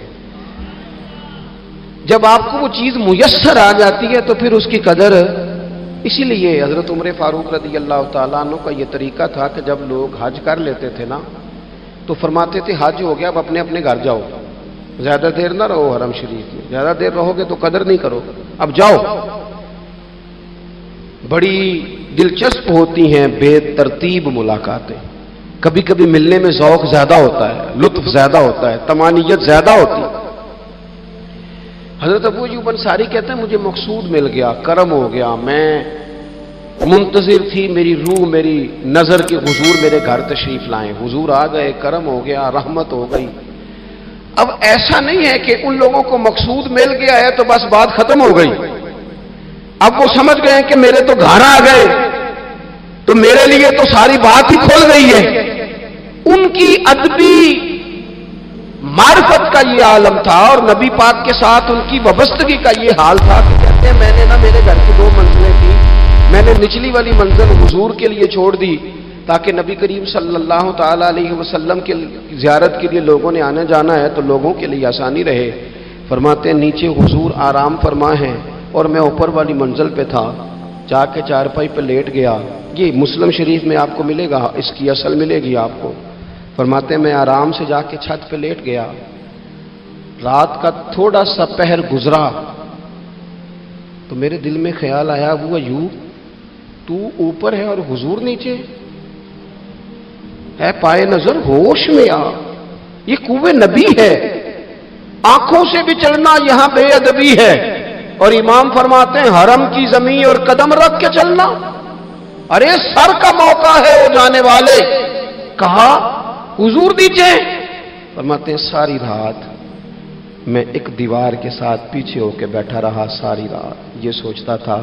جب آپ کو وہ چیز میسر آ جاتی ہے تو پھر اس کی قدر. اسی لیے حضرت عمر فاروق رضی اللہ تعالیٰ عنہ کا یہ طریقہ تھا کہ جب لوگ حج کر لیتے تھے نا تو فرماتے تھے حج ہو گیا اب اپنے اپنے گھر جاؤ، زیادہ دیر نہ رہو حرم شریف میں، زیادہ دیر رہو گے تو قدر نہیں کرو، اب جاؤ. بڑی دلچسپ ہوتی ہیں بے ترتیب ملاقاتیں. کبھی کبھی ملنے میں ذوق زیادہ ہوتا ہے، لطف زیادہ ہوتا ہے، طمانینت زیادہ ہوتی ہے. حضرت ابو ایوب انصاری کہتے ہیں مجھے مقصود مل گیا، کرم ہو گیا، میں منتظر تھی، میری روح میری نظر کے حضور میرے گھر تشریف لائیں، حضور آ گئے، کرم ہو گیا، رحمت ہو گئی. اب ایسا نہیں ہے کہ ان لوگوں کو مقصود مل گیا ہے تو بس بات ختم ہو گئی. اب وہ سمجھ گئے ہیں کہ میرے تو گھر آ گئے تو میرے لیے تو ساری بات ہی کھل گئی ہے. ان کی ادبی معرفت کا یہ عالم تھا اور نبی پاک کے ساتھ ان کی وابستگی کا یہ حال تھا کہ کہتے ہیں میں نے نا میرے گھر کی 2 منزلیں تھیں، میں نے نچلی والی منزل حضور کے لیے چھوڑ دی تاکہ نبی کریم صلی اللہ تعالی علیہ وسلم کی زیارت کے لیے لوگوں نے آنا جانا ہے تو لوگوں کے لیے آسانی رہے. فرماتے ہیں نیچے حضور آرام فرما ہیں اور میں اوپر والی منزل پہ تھا، جا کے چارپائی پہ لیٹ گیا. یہ مسلم شریف میں آپ کو ملے گا، اس کی اصل ملے گی آپ کو. فرماتے ہیں میں آرام سے جا کے چھت پہ لیٹ گیا. رات کا تھوڑا سا پہر گزرا تو میرے دل میں خیال آیا وہ ایوب تو اوپر ہے اور حضور نیچے ہے، پائے نظر ہوش میں آ، یہ کوئے نبی ہے، آنکھوں سے بھی چلنا یہاں بے ادبی ہے. اور امام فرماتے ہیں حرم کی زمین اور قدم رکھ کے چلنا، ارے سر کا موقع ہے وہ جانے والے. کہا حضور نیچے. فرماتے ہیں ساری رات میں ایک دیوار کے ساتھ پیچھے ہو کے بیٹھا رہا، ساری رات یہ سوچتا تھا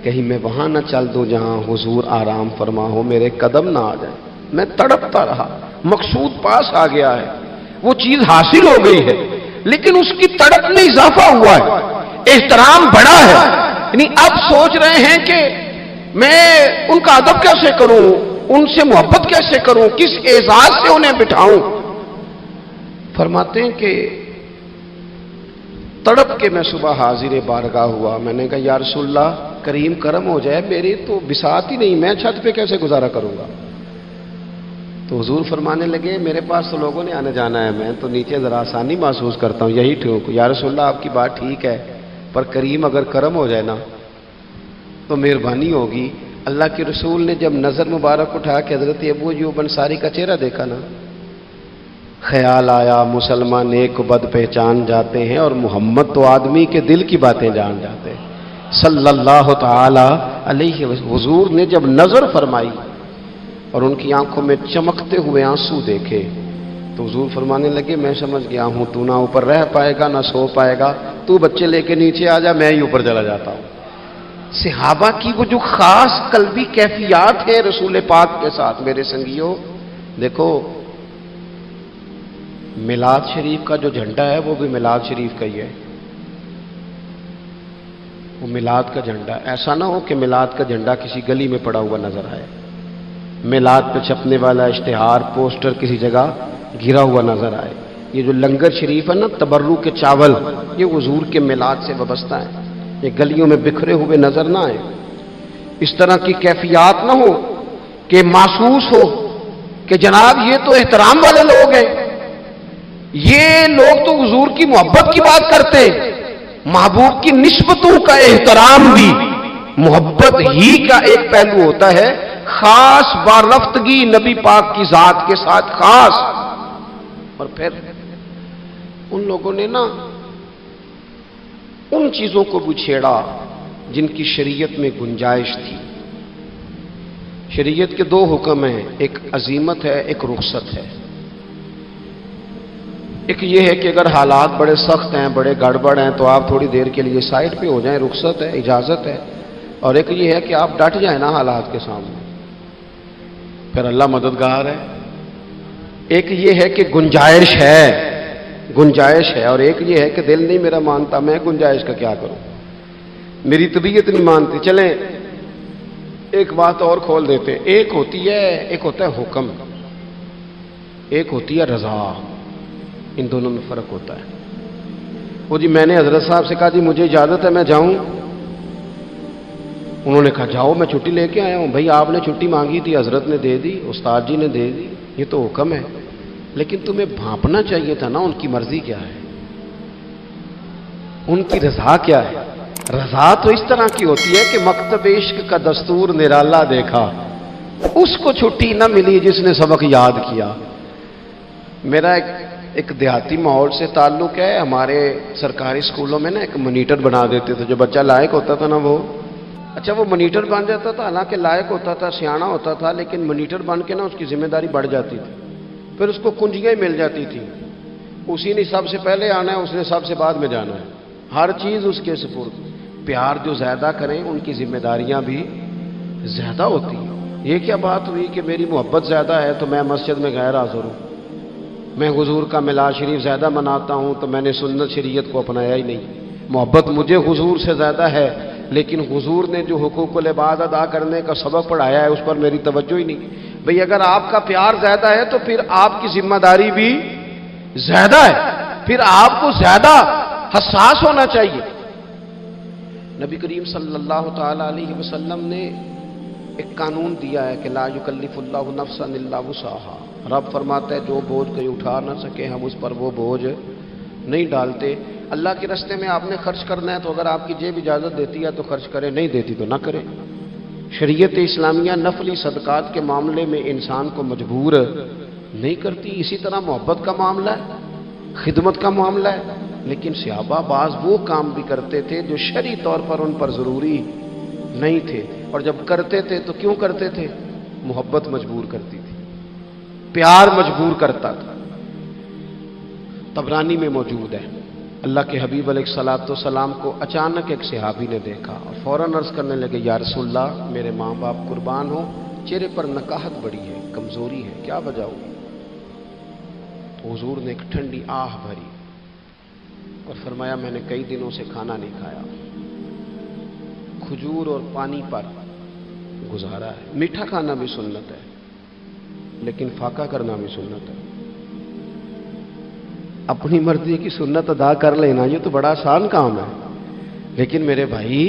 کہیں میں وہاں نہ چل دوں جہاں حضور آرام فرما ہو، میرے قدم نہ آ جائیں. میں تڑپتا رہا. مقصود پاس آ گیا ہے، وہ چیز حاصل ہو گئی ہے، لیکن اس کی تڑپ میں اضافہ ہوا ہے، احترام بڑا ہے. یعنی اب سوچ رہے ہیں کہ میں ان کا ادب کیسے کروں، ان سے محبت کیسے کروں، کس اعزاز سے انہیں بٹھاؤں. فرماتے ہیں کہ تڑپ کے میں صبح حاضر بارگاہ ہوا. میں نے کہا یا رسول اللہ کریم کرم ہو جائے، میری تو بساط ہی نہیں، میں چھت پہ کیسے گزارا کروں گا. تو حضور فرمانے لگے میرے پاس تو لوگوں نے آنے جانا ہے، میں تو نیچے ذرا آسانی محسوس کرتا ہوں، یہی ٹھیک. یا رسول اللہ آپ کی بات ٹھیک ہے، پر کریم اگر کرم ہو جائے نا تو مہربانی ہوگی. اللہ کے رسول نے جب نظر مبارک اٹھا کے حضرت ابو ایوب انصاری کا چہرہ دیکھا نا، خیال آیا مسلمان نیک و بد پہچان جاتے ہیں اور محمد تو آدمی کے دل کی باتیں جان جاتے ہیں صلی اللہ تعالی علیہ وسلم. حضور نے جب نظر فرمائی اور ان کی آنکھوں میں چمکتے ہوئے آنسو دیکھے تو حضور فرمانے لگے میں سمجھ گیا ہوں تو نہ اوپر رہ پائے گا نہ سو پائے گا، تو بچے لے کے نیچے آ جا، میں ہی اوپر چلا جاتا ہوں. صحابہ کی وہ جو خاص قلبی کیفیات ہے رسول پاک کے ساتھ میرے سنگیوں، دیکھو میلاد شریف کا جو جھنڈا ہے وہ بھی میلاد شریف کا ہی ہے، وہ میلاد کا جھنڈا. ایسا نہ ہو کہ میلاد کا جھنڈا کسی گلی میں پڑا ہوا نظر آئے، میلاد پہ چھپنے والا اشتہار پوسٹر کسی جگہ گرا ہوا نظر آئے. یہ جو لنگر شریف ہے نا تبرک کے چاول، یہ حضور کے میلاد سے وابستہ ہے، یہ گلیوں میں بکھرے ہوئے نظر نہ آئے. اس طرح کی کیفیات نہ ہو کہ محسوس ہو کہ جناب یہ تو احترام والے لوگ ہیں، یہ لوگ تو حضور کی محبت کی بات کرتے. محبوب کی نسبتوں کا احترام بھی محبت ہی کا ایک پہلو ہوتا ہے، خاص وارفتگی نبی پاک کی ذات کے ساتھ خاص. اور پھر ان لوگوں نے نا ان چیزوں کو بھی چھیڑا جن کی شریعت میں گنجائش تھی. شریعت کے 2 حکم ہیں، ایک عزیمت ہے ایک رخصت ہے. ایک یہ ہے کہ اگر حالات بڑے سخت ہیں بڑے گڑبڑ ہیں تو آپ تھوڑی دیر کے لیے سائڈ پہ ہو جائیں، رخصت ہے اجازت ہے. اور ایک یہ ہے کہ آپ ڈٹ جائیں نا حالات کے سامنے، پھر اللہ مددگار ہے. ایک یہ ہے کہ گنجائش ہے اور ایک یہ ہے کہ دل نہیں میرا مانتا، میں گنجائش کا کیا کروں، میری طبیعت نہیں مانتی. چلیں ایک بات اور کھول دیتے، ایک ہوتا ہے حکم، ایک ہوتی ہے رضا. ان دونوں میں فرق ہوتا ہے. وہ جی میں نے حضرت صاحب سے کہا جی مجھے اجازت ہے میں جاؤں، انہوں نے کہا جاؤ میں چھٹی لے کے آیا ہوں. بھائی آپ نے چھٹی مانگی تھی، حضرت نے دے دی، استاد جی نے دے دی، یہ تو حکم ہے، لیکن تمہیں بھانپنا چاہیے تھا نا ان کی مرضی کیا ہے. ان کی رضا کیا ہے؟ رضا تو اس طرح کی ہوتی ہے کہ مکتب عشق کا دستور نرالا دیکھا، اس کو چھٹی نہ ملی جس نے سبق یاد کیا۔ میرا ایک دیہاتی ماحول سے تعلق ہے۔ ہمارے سرکاری اسکولوں میں نا ایک مانیٹر بنا دیتے تھے، جو بچہ لائق ہوتا تھا نا وہ مانیٹر بن جاتا تھا، حالانکہ لائق ہوتا تھا، سیانا ہوتا تھا، لیکن مانیٹر بن کے نا اس کی ذمہ داری بڑھ جاتی تھی، پھر اس کو کنجیاں ہی مل جاتی تھی، اسی نے سب سے پہلے آنا ہے، اس نے سب سے بعد میں جانا ہے، ہر چیز اس کے سپرد۔ پیار جو زیادہ کریں ان کی ذمہ داریاں بھی زیادہ ہوتی ہیں۔ یہ کیا بات ہوئی کہ میری محبت زیادہ ہے تو میں مسجد میں غیر حاضر ہوں، میں حضور کا میلاد شریف زیادہ مناتا ہوں تو میں نے سنت شریعت کو اپنایا ہی نہیں۔ محبت مجھے حضور سے زیادہ ہے، لیکن حضور نے جو حقوق العباد ادا کرنے کا سبق پڑھایا ہے اس پر میری توجہ ہی نہیں۔ بھئی اگر آپ کا پیار زیادہ ہے تو پھر آپ کی ذمہ داری بھی زیادہ ہے، پھر آپ کو زیادہ حساس ہونا چاہیے۔ نبی کریم صلی اللہ تعالی علیہ وسلم نے ایک قانون دیا ہے کہ لا یکلف اللہ نفسا الا وسعها۔ رب فرماتا ہے جو بوجھ کوئی اٹھا نہ سکے ہم اس پر وہ بوجھ نہیں ڈالتے۔ اللہ کے راستے میں آپ نے خرچ کرنا ہے تو اگر آپ کی جیب اجازت دیتی ہے تو خرچ کریں، نہیں دیتی تو نہ کریں۔ شریعت اسلامیہ نفلی صدقات کے معاملے میں انسان کو مجبور نہیں کرتی۔ اسی طرح محبت کا معاملہ ہے، خدمت کا معاملہ ہے، لیکن صحابہ بعض وہ کام بھی کرتے تھے جو شرعی طور پر ان پر ضروری نہیں تھے، اور جب کرتے تھے تو کیوں کرتے تھے؟ محبت مجبور کرتی تھی، پیار مجبور کرتا تھا۔ طبرانی میں موجود ہے، اللہ کے حبیب علیہ الصلوۃ والسلام کو اچانک ایک صحابی نے دیکھا اور فوراً عرض کرنے لگے یا رسول اللہ میرے ماں باپ قربان ہو، چہرے پر نکاہت بڑی ہے، کمزوری ہے، کیا وجہ ہوئی؟ تو حضور نے ایک ٹھنڈی آہ بھری اور فرمایا میں نے کئی دنوں سے کھانا نہیں کھایا، کھجور اور پانی پر گزارا ہے۔ میٹھا کھانا بھی سنت ہے لیکن فاقہ کرنا بھی سنت ہے۔ اپنی مرضی کی سنت ادا کر لینا یہ تو بڑا آسان کام ہے، لیکن میرے بھائی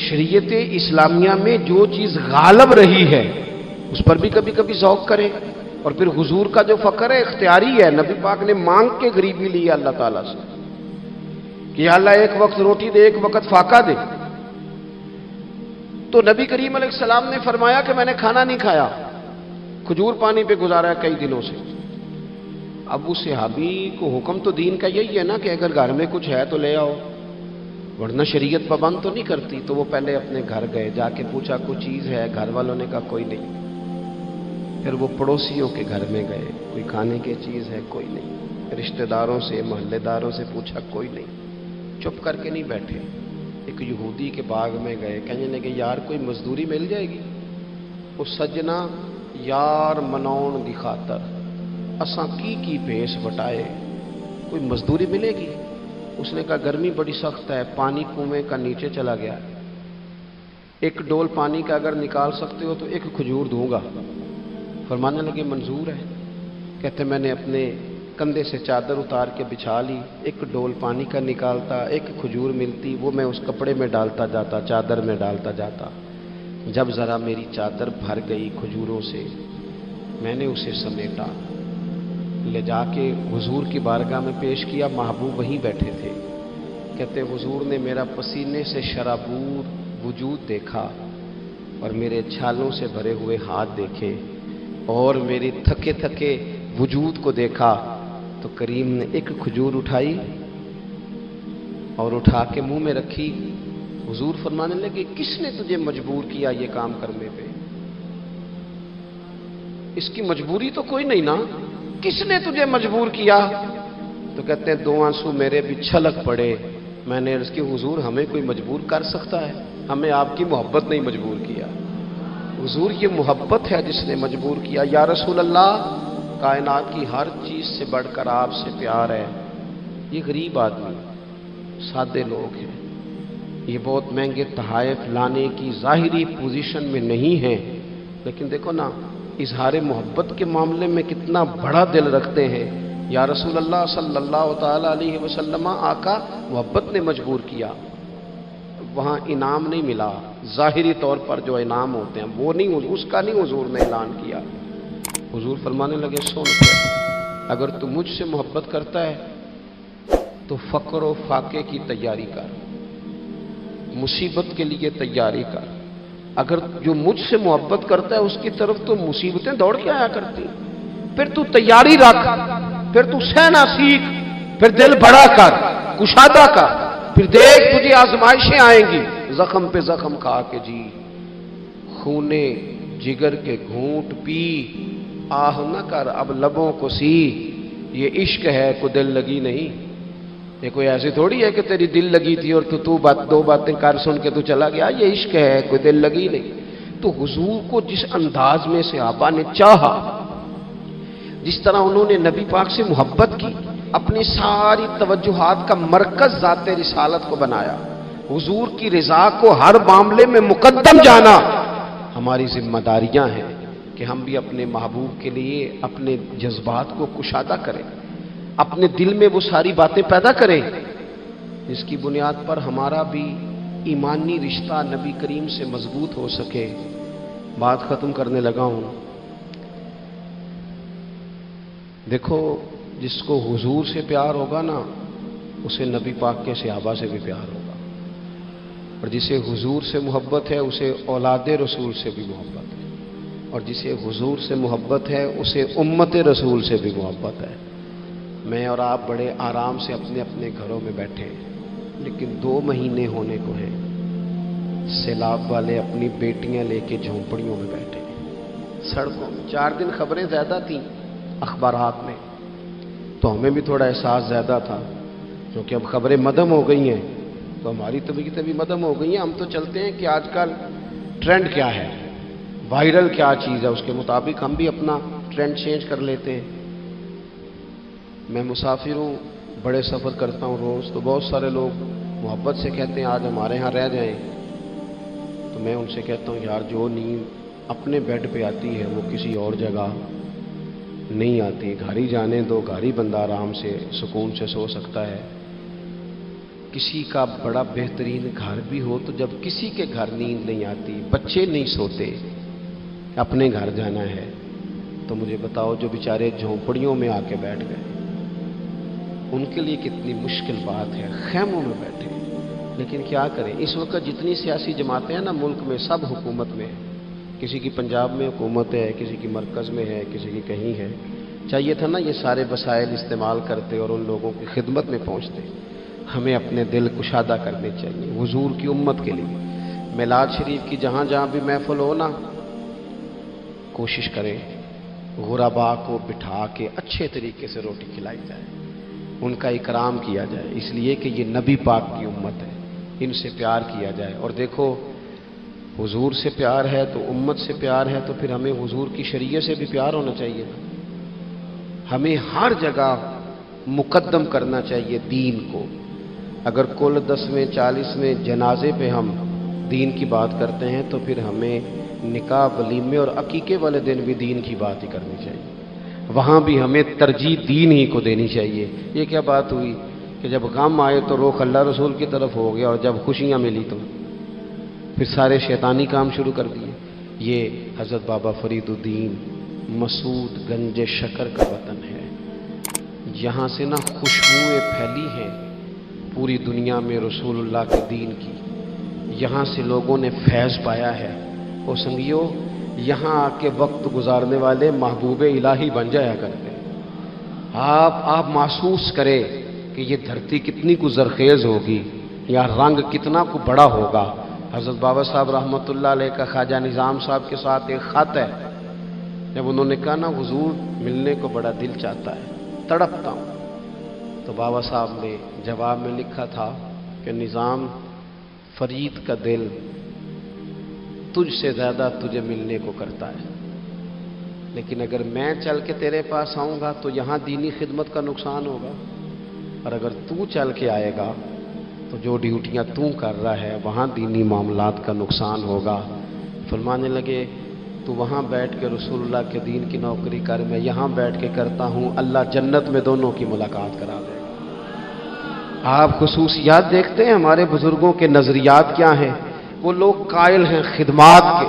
شریعت اسلامیہ میں جو چیز غالب رہی ہے اس پر بھی کبھی کبھی ذوق کریں۔ اور پھر حضور کا جو فقر ہے اختیاری ہے، نبی پاک نے مانگ کے غریبی لی اللہ تعالیٰ سے کہ یا اللہ ایک وقت روٹی دے ایک وقت فاقہ دے، تو نبی کریم علیہ السلام نے فرمایا کہ میں نے کھانا نہیں کھایا، کھجور پانی پہ گزارا ہے کئی دنوں سے۔ اب اس صحابی کو حکم تو دین کا یہی ہے نا کہ اگر گھر میں کچھ ہے تو لے آؤ، ورنہ شریعت پابند تو نہیں کرتی۔ تو وہ پہلے اپنے گھر گئے، جا کے پوچھا کوئی چیز ہے؟ گھر والوں نے کہا کوئی نہیں۔ پھر وہ پڑوسیوں کے گھر میں گئے، کوئی کھانے کی چیز ہے؟ کوئی نہیں۔ رشتہ داروں سے محلے داروں سے پوچھا، کوئی نہیں۔ چپ کر کے نہیں بیٹھے، ایک یہودی کے باغ میں گئے، کہنے لگے یار کوئی مزدوری مل جائے گی؟ وہ سجنا یار مناؤن دی خاطر اساں کی بھیس بٹائے، کوئی مزدوری ملے گی؟ اس نے کہا گرمی بڑی سخت ہے، پانی کنویں کا نیچے چلا گیا، ایک ڈول پانی کا اگر نکال سکتے ہو تو ایک کھجور دوں گا۔ فرمانے لگے منظور ہے۔ کہتے میں نے اپنے کندھے سے چادر اتار کے بچھا لی، ایک ڈول پانی کا نکالتا، ایک کھجور ملتی، وہ میں اس کپڑے میں ڈالتا جاتا، چادر میں ڈالتا جاتا۔ جب ذرا میری چادر بھر گئی کھجوروں سے، میں نے اسے سمیٹا، لے جا کے حضور کی بارگاہ میں پیش کیا، محبوب وہیں بیٹھے تھے۔ کہتے حضور نے میرا پسینے سے شرابور وجود دیکھا اور میرے چھالوں سے بھرے ہوئے ہاتھ دیکھے اور میری تھکے تھکے وجود کو دیکھا، تو کریم نے ایک کھجور اٹھائی اور اٹھا کے منہ میں رکھی۔ حضور فرمانے لگے کس نے تجھے مجبور کیا یہ کام کرنے پہ؟ اس کی مجبوری تو کوئی نہیں نا، کس نے تجھے مجبور کیا؟ تو کہتے ہیں دو آنسو میرے بھی چھلک پڑے۔ میں نے عرض کی حضور ہمیں کوئی مجبور کر سکتا ہے؟ ہمیں آپ کی محبت نہیں مجبور کیا، حضور یہ محبت ہے جس نے مجبور کیا۔ یا رسول اللہ کائنات کی ہر چیز سے بڑھ کر آپ سے پیار ہے۔ یہ غریب آدمی، سادے لوگ ہیں، یہ بہت مہنگے تحائف لانے کی ظاہری پوزیشن میں نہیں ہیں، لیکن دیکھو نا اظہار محبت کے معاملے میں کتنا بڑا دل رکھتے ہیں۔ یا رسول اللہ صلی اللہ تعالی علیہ وسلم آقا محبت نے مجبور کیا، وہاں انعام نہیں ملا، ظاہری طور پر جو انعام ہوتے ہیں وہ نہیں، اس کا نہیں حضور نے اعلان کیا۔ حضور فرمانے لگے سن، اگر تو مجھ سے محبت کرتا ہے تو فقر و فاقے کی تیاری کر، مصیبت کے لیے تیاری کر۔ اگر جو مجھ سے محبت کرتا ہے اس کی طرف تو مصیبتیں دوڑ کے آیا کرتی، پھر تو تیاری رکھ، پھر تو سہنا سیکھ، پھر دل بڑا کر، کشادہ کر، پھر دیکھ تجھے آزمائشیں آئیں گی، زخم پہ زخم کھا کے جی، خونے جگر کے گھونٹ پی، آہ نہ کر اب لبوں کو سی، یہ عشق ہے کو دل لگی نہیں۔ یہ کوئی ایسی تھوڑی ہے کہ تیری دل لگی تھی اور تو دو باتیں کر سن کے تو چلا گیا، یہ عشق ہے کوئی دل لگی نہیں۔ تو حضور کو جس انداز میں صحابہ نے چاہا، جس طرح انہوں نے نبی پاک سے محبت کی، اپنی ساری توجہات کا مرکز ذات رسالت کو بنایا، حضور کی رضا کو ہر معاملے میں مقدم جانا، ہماری ذمہ داریاں ہیں کہ ہم بھی اپنے محبوب کے لیے اپنے جذبات کو کشادہ کریں، اپنے دل میں وہ ساری باتیں پیدا کریں جس کی بنیاد پر ہمارا بھی ایمانی رشتہ نبی کریم سے مضبوط ہو سکے۔ بات ختم کرنے لگا ہوں۔ دیکھو، جس کو حضور سے پیار ہوگا نا، اسے نبی پاک کے صحابہ سے بھی پیار ہوگا، اور جسے حضور سے محبت ہے اسے اولاد رسول سے بھی محبت ہے، اور جسے حضور سے محبت ہے اسے امت رسول سے بھی محبت ہے۔ میں اور آپ بڑے آرام سے اپنے اپنے گھروں میں بیٹھے، لیکن 2 مہینے ہونے کو ہیں، سیلاب والے اپنی بیٹیاں لے کے جھونپڑیوں میں بیٹھے سڑکوں میں۔ 4 دن خبریں زیادہ تھیں اخبارات میں، تو ہمیں بھی تھوڑا احساس زیادہ تھا، کیونکہ اب خبریں مدھم ہو گئی ہیں تو ہماری طبیعتیں بھی مدھم ہو گئی ہیں۔ ہم تو چلتے ہیں کہ آج کل ٹرینڈ کیا ہے، وائرل کیا چیز ہے، اس کے مطابق ہم بھی اپنا ٹرینڈ چینج کر لیتے ہیں۔ میں مسافر ہوں، بڑے سفر کرتا ہوں روز، تو بہت سارے لوگ محبت سے کہتے ہیں آج ہمارے ہاں رہ جائیں، تو میں ان سے کہتا ہوں یار جو نیند اپنے بیڈ پہ آتی ہے وہ کسی اور جگہ نہیں آتی، گھر ہی جانے دو، گھر ہی بندہ آرام سے سکون سے سو سکتا ہے۔ کسی کا بڑا بہترین گھر بھی ہو تو جب کسی کے گھر نیند نہیں آتی، بچے نہیں سوتے، اپنے گھر جانا ہے، تو مجھے بتاؤ جو بیچارے جھونپڑیوں میں آ کے بیٹھ گئے، ان کے لیے کتنی مشکل بات ہے، خیموں میں بیٹھے۔ لیکن کیا کریں، اس وقت جتنی سیاسی جماعتیں ہیں نا ملک میں، سب حکومت میں ہیں، کسی کی پنجاب میں حکومت ہے، کسی کی مرکز میں ہے، کسی کی کہیں ہے۔ چاہیے تھا نا یہ سارے وسائل استعمال کرتے اور ان لوگوں کی خدمت میں پہنچتے۔ ہمیں اپنے دل کشادہ کرنے چاہیے حضور کی امت کے لیے۔ میلاد شریف کی جہاں جہاں بھی محفل ہو نا، کوشش کریں غرباء کو بٹھا کے اچھے طریقے سے روٹی کھلائی جائے، ان کا اکرام کیا جائے، اس لیے کہ یہ نبی پاک کی امت ہے، ان سے پیار کیا جائے۔ اور دیکھو، حضور سے پیار ہے تو امت سے پیار ہے، تو پھر ہمیں حضور کی شریعت سے بھی پیار ہونا چاہیے نا۔ ہمیں ہر جگہ مقدم کرنا چاہیے دین کو۔ اگر کل 10ویں 40ویں جنازے پہ ہم دین کی بات کرتے ہیں تو پھر ہمیں نکاح، ولیمے اور عقیقے والے دن بھی دین کی بات ہی کرنی چاہیے، وہاں بھی ہمیں ترجیح دین ہی کو دینی چاہیے۔ یہ کیا بات ہوئی کہ جب غم آئے تو رخ اللہ رسول کی طرف ہو گیا، اور جب خوشیاں ملی تو پھر سارے شیطانی کام شروع کر دیے۔ یہ حضرت بابا فرید الدین مسعود گنج شکر کا وطن ہے، یہاں سے نا خوشبوئیں پھیلی ہیں پوری دنیا میں رسول اللہ کے دین کی، یہاں سے لوگوں نے فیض پایا ہے۔ اور سنگیو، یہاں آ کے وقت گزارنے والے محبوب الہی بن جایا کرتے ہیں۔ آپ محسوس کریں کہ یہ دھرتی کتنی کو زرخیز ہوگی، یا رنگ کتنا کو بڑا ہوگا۔ حضرت بابا صاحب رحمۃ اللہ علیہ کا خواجہ نظام صاحب کے ساتھ ایک خط ہے، جب انہوں نے کہا نا حضور ملنے کو بڑا دل چاہتا ہے، تڑپتا ہوں، تو بابا صاحب نے جواب میں لکھا تھا کہ نظام، فرید کا دل تجھ سے زیادہ تجھے ملنے کو کرتا ہے، لیکن اگر میں چل کے تیرے پاس آؤں گا تو یہاں دینی خدمت کا نقصان ہوگا، اور اگر تو چل کے آئے گا تو جو ڈیوٹیاں تو کر رہا ہے وہاں دینی معاملات کا نقصان ہوگا۔ فرمانے لگے تو وہاں بیٹھ کے رسول اللہ کے دین کی نوکری کر، میں یہاں بیٹھ کے کرتا ہوں، اللہ جنت میں دونوں کی ملاقات کرا دے گا۔ آپ خصوصیات دیکھتے ہیں ہمارے بزرگوں کے نظریات کیا ہیں، وہ لوگ قائل ہیں خدمات کے،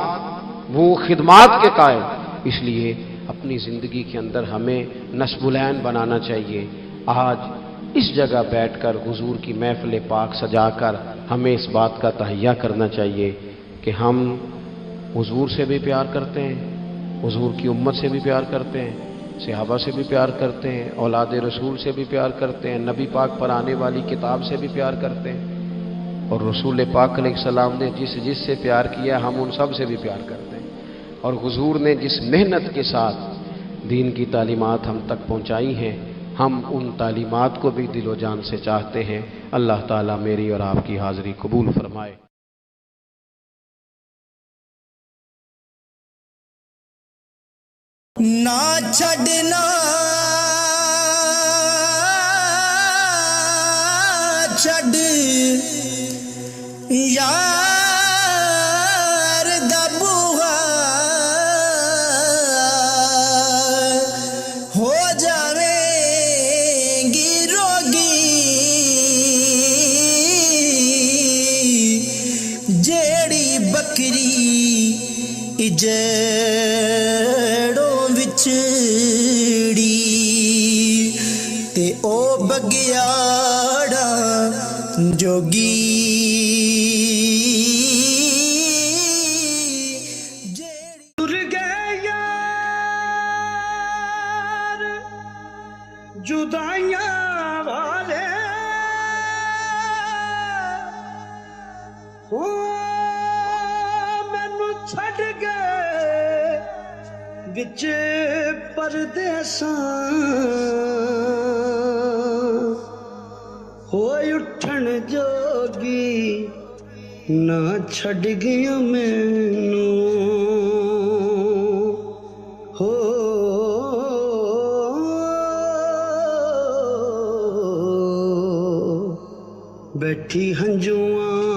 وہ خدمات کے قائل، اس لیے اپنی زندگی کے اندر ہمیں نصب العین بنانا چاہیے۔ آج اس جگہ بیٹھ کر حضور کی محفل پاک سجا کر ہمیں اس بات کا تہیہ کرنا چاہیے کہ ہم حضور سے بھی پیار کرتے ہیں، حضور کی امت سے بھی پیار کرتے ہیں، صحابہ سے بھی پیار کرتے ہیں، اولاد رسول سے بھی پیار کرتے ہیں، نبی پاک پر آنے والی کتاب سے بھی پیار کرتے ہیں، اور رسول پاک علیہ السلام نے جس سے پیار کیا ہم ان سب سے بھی پیار کرتے ہیں، اور حضور نے جس محنت کے ساتھ دین کی تعلیمات ہم تک پہنچائی ہیں ہم ان تعلیمات کو بھی دل و جان سے چاہتے ہیں۔ اللہ تعالیٰ میری اور آپ کی حاضری قبول فرمائے۔ نہ چھڈنا چھڈ یار دا بوہا ہو جاویں گی روگی جیڑی بکری اجڑوں وچڑی تے او بگیاڑا جوگی ٹر گئے یار جدائیاں والے ہو مینوں چھڈ گئے وچ پردیساں ہوئے اٹھن جوگی نہ چھڈ گیا مینوں ہو بیٹھی ہنجواں